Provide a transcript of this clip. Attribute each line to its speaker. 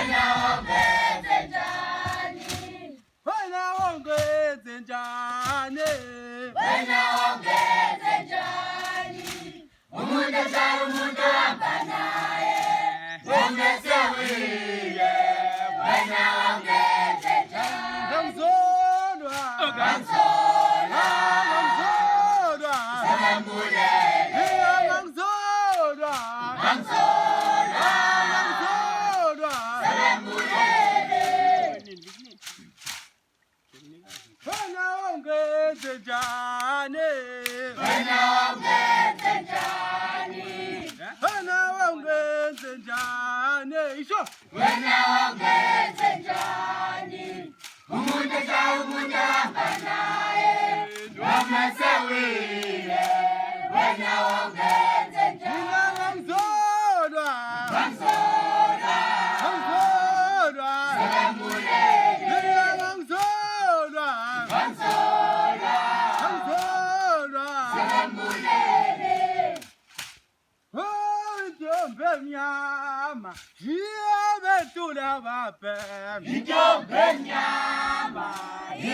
Speaker 1: wena ongeze njani,
Speaker 2: wena ongeze njani,
Speaker 1: wena ongeze njani, umuntu ojala umuntu hamba naye, ongeze wiye, wena ongeze njani,
Speaker 2: ngamzodwa,
Speaker 1: ngamzodwa,
Speaker 2: ngamzodwa,
Speaker 1: selembulele,
Speaker 2: ngamzodwa,
Speaker 1: ngamzodwa,
Speaker 2: ngamzodwa,
Speaker 1: selembulele,
Speaker 2: wena ongeze njani,
Speaker 1: wena ongeze njani,
Speaker 2: wena ongeze njani, isho
Speaker 1: wena ongeze njani, umuntu ojala umuntu hamba naye, ongeze wiye, wena ongeze njani,
Speaker 2: ngamzodwa,
Speaker 1: ngamzodwa,
Speaker 2: ngamzodwa,
Speaker 1: selembulele,
Speaker 2: ngamzodwa,
Speaker 1: ngamzodwa,
Speaker 2: ngamzodwa,
Speaker 1: selembulele,
Speaker 2: oh intombi emnyama yiyabethula babe
Speaker 1: intombi emnyama